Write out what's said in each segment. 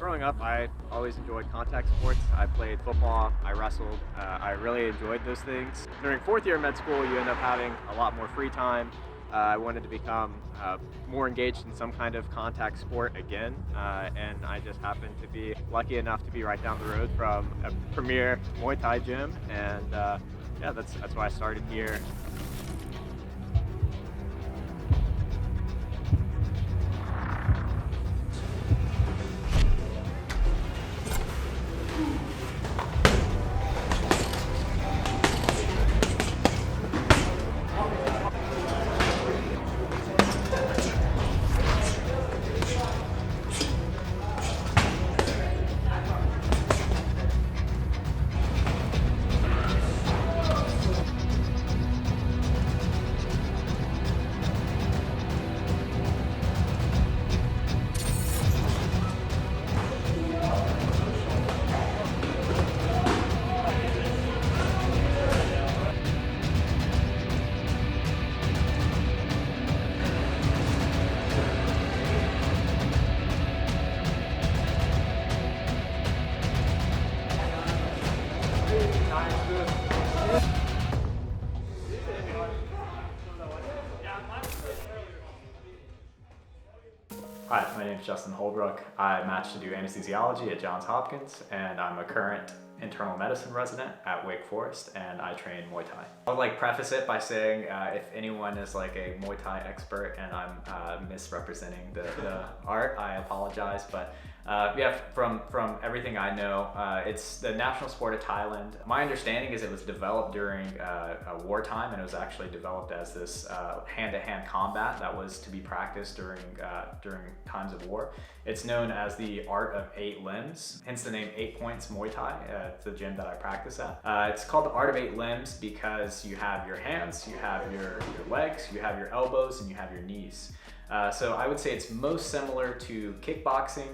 Growing up, I always enjoyed contact sports. I played football, I wrestled, I really enjoyed those things. During fourth year of med school, you end up having a lot more free time. I wanted to become more engaged in some kind of contact sport again, and I just happened to be lucky enough to be right down the road from a premier Muay Thai gym, and yeah, that's why I started here. Hi, my name is Justin Holbrook. I matched to do anesthesiology at Johns Hopkins, and I'm a current internal medicine resident at Wake Forest, and I train Muay Thai. I would preface it by saying if anyone is a Muay Thai expert and I'm misrepresenting the art, I apologize, but yeah, from everything I know, it's the national sport of Thailand. My understanding is it was developed during wartime, and it was actually developed as this hand-to-hand combat that was to be practiced during times of war. It's known as the art of 8 limbs, hence the name 8 Points Muay Thai. It's the gym that I practice at. It's called the art of 8 limbs because you have your hands, you have your legs, you have your elbows, and you have your knees. So I would say it's most similar to kickboxing,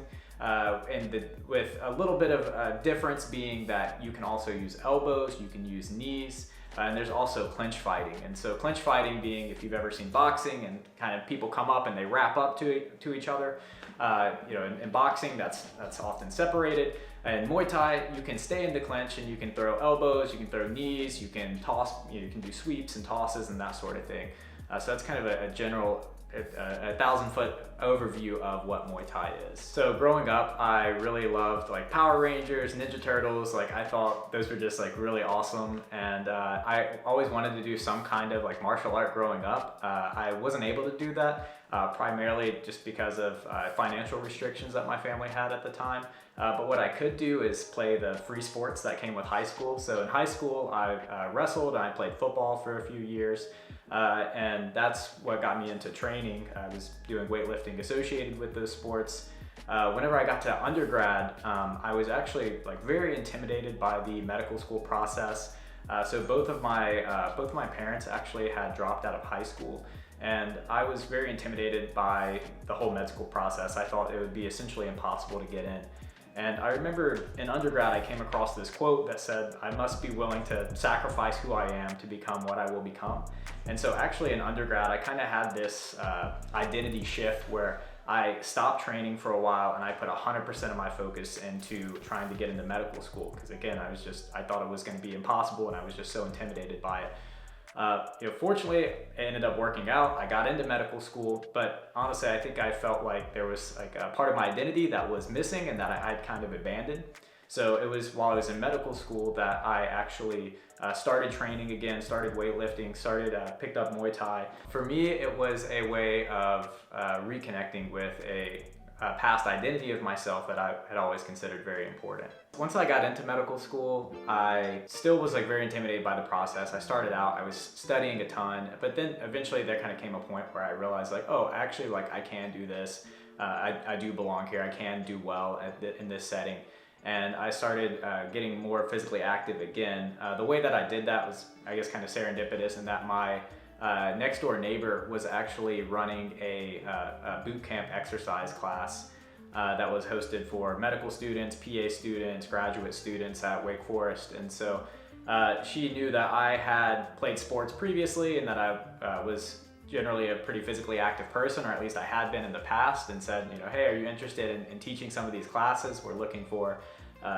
with a little bit of difference being that you can also use elbows, you can use knees, and there's also clinch fighting. And so clinch fighting being, if you've ever seen boxing and kind of people come up and they wrap up to each other, in boxing that's often separated. In Muay Thai, you can stay in the clinch and you can throw elbows, you can throw knees, you can toss, you can do sweeps and tosses and that sort of thing. So that's kind of a general 1,000-foot overview of what Muay Thai is. So growing up, I really loved Power Rangers, Ninja Turtles. I thought those were just really awesome, and I always wanted to do some kind of martial art growing up. I wasn't able to do that primarily just because of financial restrictions that my family had at the time. But what I could do is play the free sports that came with high school. So in high school, I wrestled and I played football for a few years. And that's what got me into training. I was doing weightlifting associated with those sports. Whenever I got to undergrad, I was actually very intimidated by the medical school process. So both of my parents actually had dropped out of high school, and I was very intimidated by the whole med school process. I thought it would be essentially impossible to get in. And I remember in undergrad, I came across this quote that said, I must be willing to sacrifice who I am to become what I will become. And so actually in undergrad, I kind of had this identity shift where I stopped training for a while and I put 100% of my focus into trying to get into medical school. Because again, I thought it was going to be impossible and I was just so intimidated by it. Fortunately, it ended up working out. I got into medical school, but honestly, I think I felt like there was a part of my identity that was missing and that I'd kind of abandoned. So it was while I was in medical school that I actually started training again, started weightlifting, picked up Muay Thai. For me, it was a way of reconnecting with a past identity of myself that I had always considered very important. Once I got into medical school, I still was very intimidated by the process. I started out, I was studying a ton, but then eventually there kind of came a point where I realized oh, actually I can do this. I do belong here. I can do well in this setting. And I started getting more physically active again. The way that I did that was, I guess, kind of serendipitous in that my next door neighbor was actually running a boot camp exercise class that was hosted for medical students, PA students, graduate students at Wake Forest. And so she knew that I had played sports previously and that I was generally a pretty physically active person, or at least I had been in the past, and said, hey, are you interested in teaching some of these classes? We're looking for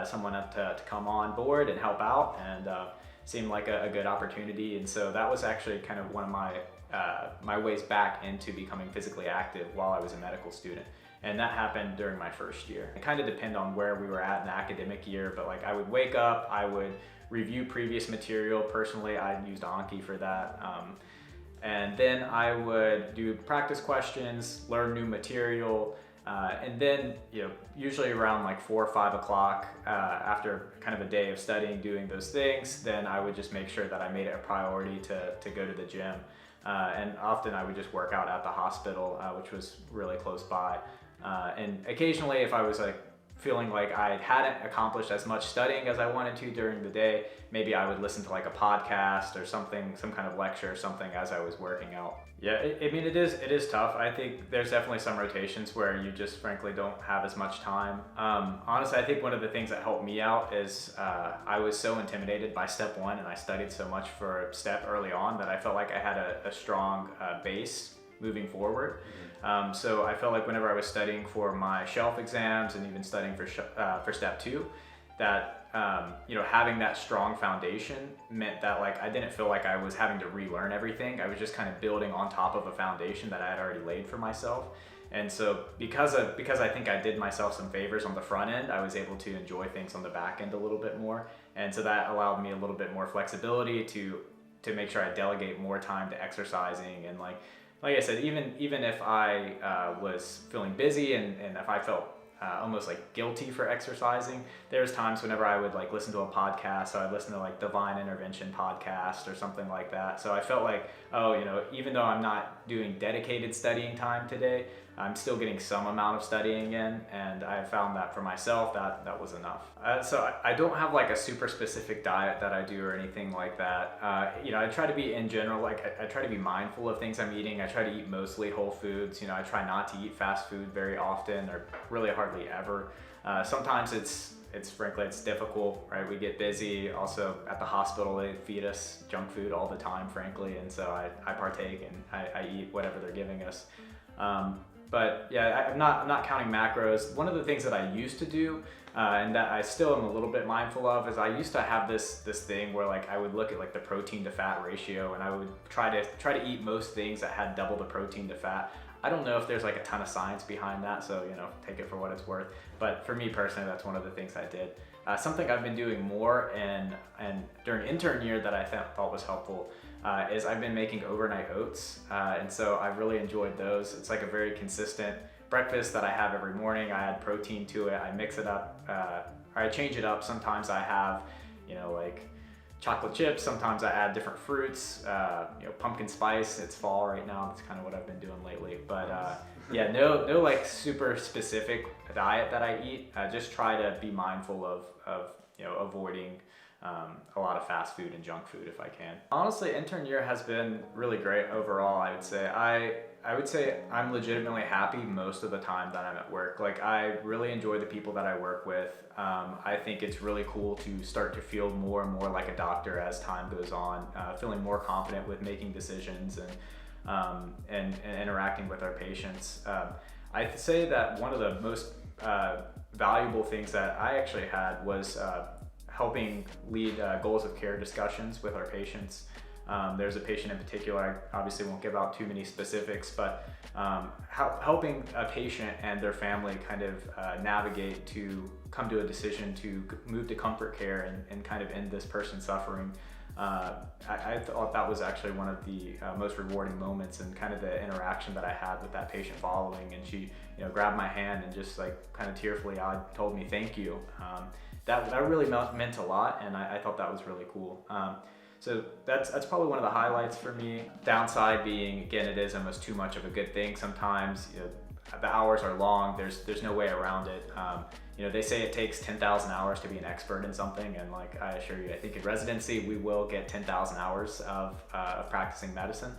someone to come on board and help out, and seemed like a good opportunity. And so that was actually kind of one of my ways back into becoming physically active while I was a medical student. And that happened during my first year. It kind of depended on where we were at in the academic year, but like I would wake up, I would review previous material. Personally, I used Anki for that. And then I would do practice questions, learn new material, and then, usually around like 4 or 5 o'clock, after kind of a day of studying, doing those things, then I would just make sure that I made it a priority to go to the gym. And often I would just work out at the hospital, which was really close by. And occasionally, if I was like feeling like I hadn't accomplished as much studying as I wanted to during the day, maybe I would listen to like a podcast or something, some kind of lecture or something as I was working out. Yeah, it is tough. I think there's definitely some rotations where you just frankly don't have as much time. Honestly, I think one of the things that helped me out is I was so intimidated by step 1, and I studied so much for step early on that I felt like I had a strong base moving forward. So I felt like whenever I was studying for my shelf exams and even studying for step 2, that having that strong foundation meant that like I didn't feel like I was having to relearn everything. I was just kind of building on top of a foundation that I had already laid for myself. And so because I think I did myself some favors on the front end, I was able to enjoy things on the back end a little bit more. And so that allowed me a little bit more flexibility to make sure I delegate more time to exercising. And like I said, even if I was feeling busy and if I felt almost like guilty for exercising, there's times whenever I would like listen to a podcast. So I'd listen to like Divine Intervention podcast or something like that. So I felt like, even though I'm not doing dedicated studying time today, I'm still getting some amount of studying in, and I found that for myself that was enough. So I don't have like a super specific diet that I do or anything like that. I try to be in general, like I try to be mindful of things I'm eating. I try to eat mostly whole foods. I try not to eat fast food very often, or really hardly ever. Sometimes it's frankly difficult, right? We get busy. Also at the hospital, they feed us junk food all the time, frankly, and so I partake and I eat whatever they're giving us. But yeah, I'm not counting macros. One of the things that I used to do, and that I still am a little bit mindful of, is I used to have this thing where like I would look at like the protein to fat ratio, and I would try to eat most things that had double the protein to fat. I don't know if there's like a ton of science behind that, so take it for what it's worth. But for me personally, that's one of the things I did. Something I've been doing more and during intern year that I thought was helpful is I've been making overnight oats, and so I've really enjoyed those. It's like a very consistent breakfast that I have every morning. I add protein to it, I mix it up, or I change it up. Sometimes I have, like chocolate chips, sometimes I add different fruits, pumpkin spice. It's fall right now, that's kind of what I've been doing lately. But yeah, no like super specific diet that I eat. I just try to be mindful of avoiding a lot of fast food and junk food if I can. Honestly, intern year has been really great overall. I would say I'm legitimately happy most of the time that I'm at work. Like I really enjoy the people that I work with. I think it's really cool to start to feel more and more like a doctor as time goes on, feeling more confident with making decisions and interacting with our patients. I'd say that one of the most valuable things that I actually had was helping lead goals of care discussions with our patients. There's a patient in particular, I obviously won't give out too many specifics, but helping a patient and their family kind of navigate to come to a decision to move to comfort care and kind of end this person's suffering. I thought that was actually one of the most rewarding moments, and kind of the interaction that I had with that patient following, and she grabbed my hand and just like kind of tearfully told me thank you. That really meant a lot, and I thought that was really cool. So that's probably one of the highlights for me. Downside being, again, it is almost too much of a good thing. Sometimes the hours are long. There's no way around it. They say it takes 10,000 hours to be an expert in something, and like I assure you, I think in residency we will get 10,000 hours of practicing medicine.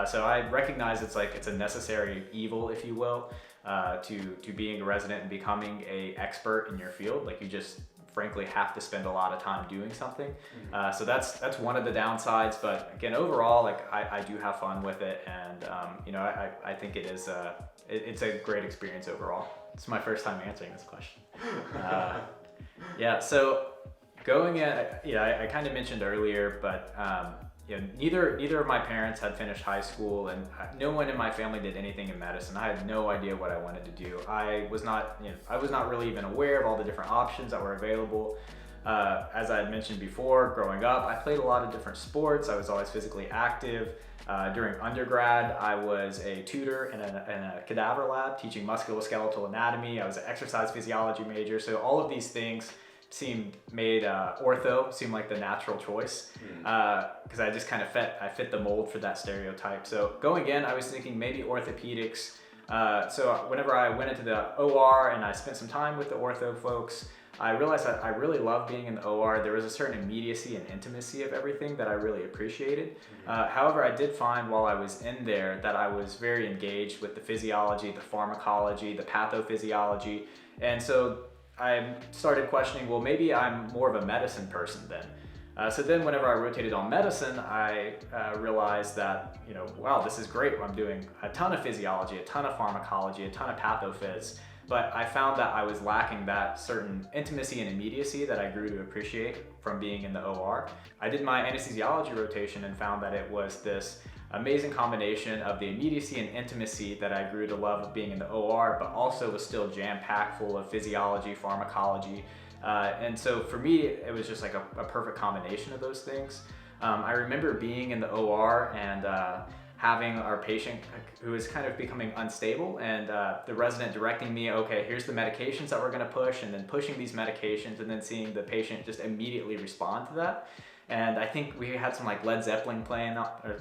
So I recognize it's a necessary evil, if you will, to being a resident and becoming a expert in your field. Like you just frankly have to spend a lot of time doing something. So that's one of the downsides, but again, overall, like I do have fun with it, and I think it's a great experience overall. It's my first time answering this question. So going in, I kind of mentioned earlier, but neither of my parents had finished high school, and no one in my family did anything in medicine. I had no idea what I wanted to do. I was not really even aware of all the different options that were available. As I had mentioned before, growing up, I played a lot of different sports. I was always physically active. During undergrad, I was a tutor in a cadaver lab teaching musculoskeletal anatomy. I was an exercise physiology major. So all of these things made ortho seem like the natural choice, because I just kind of fit the mold for that stereotype. So going in, I was thinking maybe orthopedics. So whenever I went into the OR and I spent some time with the ortho folks, I realized that I really loved being in the OR. There was a certain immediacy and intimacy of everything that I really appreciated. However, I did find while I was in there that I was very engaged with the physiology, the pharmacology, the pathophysiology. And so I started questioning, well, maybe I'm more of a medicine person then. So then whenever I rotated on medicine, I realized that, wow, this is great. I'm doing a ton of physiology, a ton of pharmacology, a ton of pathophys. But I found that I was lacking that certain intimacy and immediacy that I grew to appreciate from being in the OR. I did my anesthesiology rotation and found that it was this amazing combination of the immediacy and intimacy that I grew to love of being in the OR, but also was still jam-packed full of physiology, pharmacology. And so for me, it was just like a perfect combination of those things. I remember being in the OR and having our patient who is kind of becoming unstable, and the resident directing me, okay, here's the medications that we're gonna push, and then pushing these medications, and then seeing the patient just immediately respond to that. And I think we had some like Led Zeppelin playing on in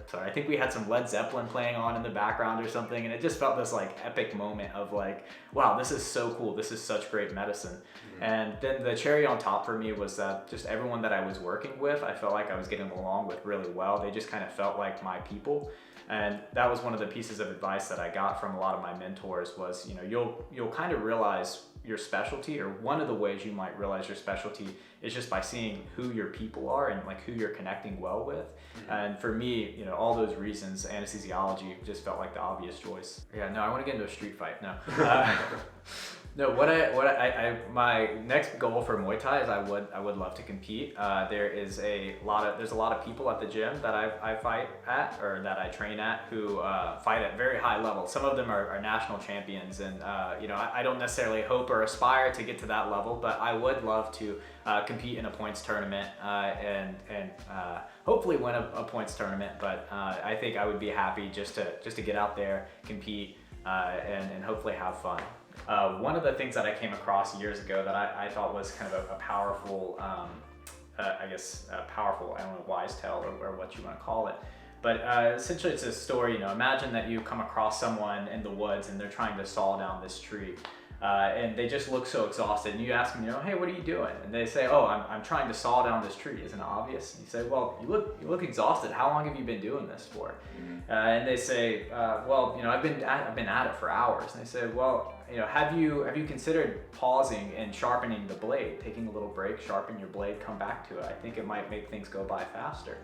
the background or something, and it just felt this like epic moment of like, wow, this is so cool, this is such great medicine. And then the cherry on top for me was that just everyone that I was working with, I felt like I was getting along with really well. They just kind of felt like my people. And that was one of the pieces of advice that I got from a lot of my mentors was, you'll kind of realize your specialty, or one of the ways you might realize your specialty is just by seeing who your people are and like who you're connecting well with. And for me, all those reasons, anesthesiology just felt like the obvious choice. Yeah, no, I want to get into a street fight. No. No, my next goal for Muay Thai is I would love to compete. There's a lot of people at the gym that I fight at, or that I train at, who fight at very high levels. Some of them are national champions, and I don't necessarily hope or aspire to get to that level, but I would love to compete in a points tournament and hopefully win a points tournament. But I think I would be happy just to get out there, compete, and hopefully have fun. One of the things that I came across years ago that I thought was kind of a powerful, powerful, I don't know, wise tale or what you want to call it. But essentially it's a story, imagine that you come across someone in the woods and they're trying to saw down this tree. And they just look so exhausted, and you ask them, hey, what are you doing? And they say, oh, I'm trying to saw down this tree. Isn't it obvious? And you say, well, you look exhausted. How long have you been doing this for? And they say, well, I've been at it for hours. And they say, well, have you considered pausing and sharpening the blade, taking a little break, sharpen your blade, come back to it? I think it might make things go by faster.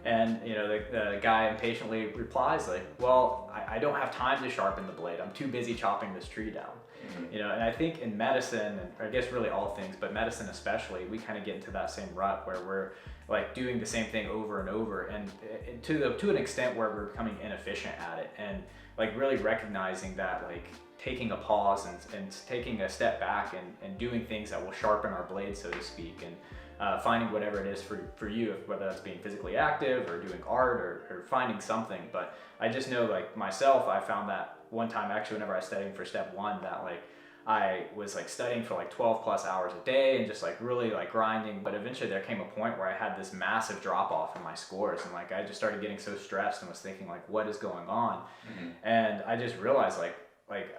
And the guy impatiently replies like, well, I don't have time to sharpen the blade. I'm too busy chopping this tree down. And I think in medicine, and I guess really all things, but medicine especially, we kind of get into that same rut where we're like doing the same thing over and over, and to an extent where we're becoming inefficient at it, and like really recognizing that, like taking a pause and taking a step back and doing things that will sharpen our blade, so to speak, and finding whatever it is for you, whether that's being physically active or doing art or finding something. But I just know, like myself, I found that one time actually whenever I was studying for step one, that like I was like studying for like 12 plus hours a day and just like really like grinding. But eventually there came a point where I had this massive drop off in my scores, and like I just started getting so stressed and was thinking like, what is going on? And I just realized like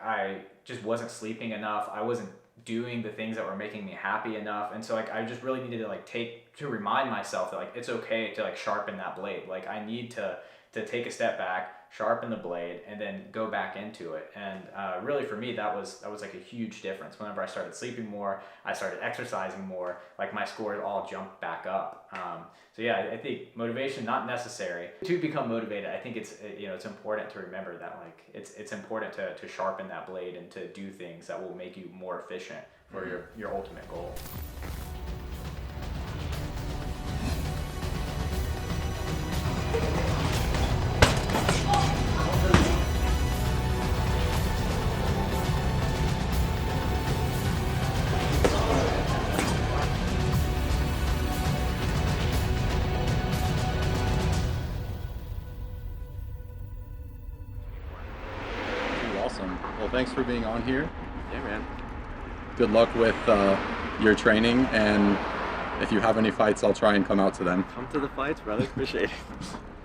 I just wasn't sleeping enough. I wasn't doing the things that were making me happy enough. And so like I just really needed to like remind myself that like it's okay to like sharpen that blade. Like I need to take a step back, sharpen the blade, and then go back into it. And really for me, that was like a huge difference. Whenever I started sleeping more, I started exercising more, like my scores all jumped back up. So yeah, I think motivation not necessary to become motivated. I think it's it's important to remember that like it's important to sharpen that blade and to do things that will make you more efficient for your ultimate goal. Awesome. Well, thanks for being on here. Yeah, man. Good luck with your training, and if you have any fights, I'll try and come out to them. Come to the fights, brother. Appreciate it.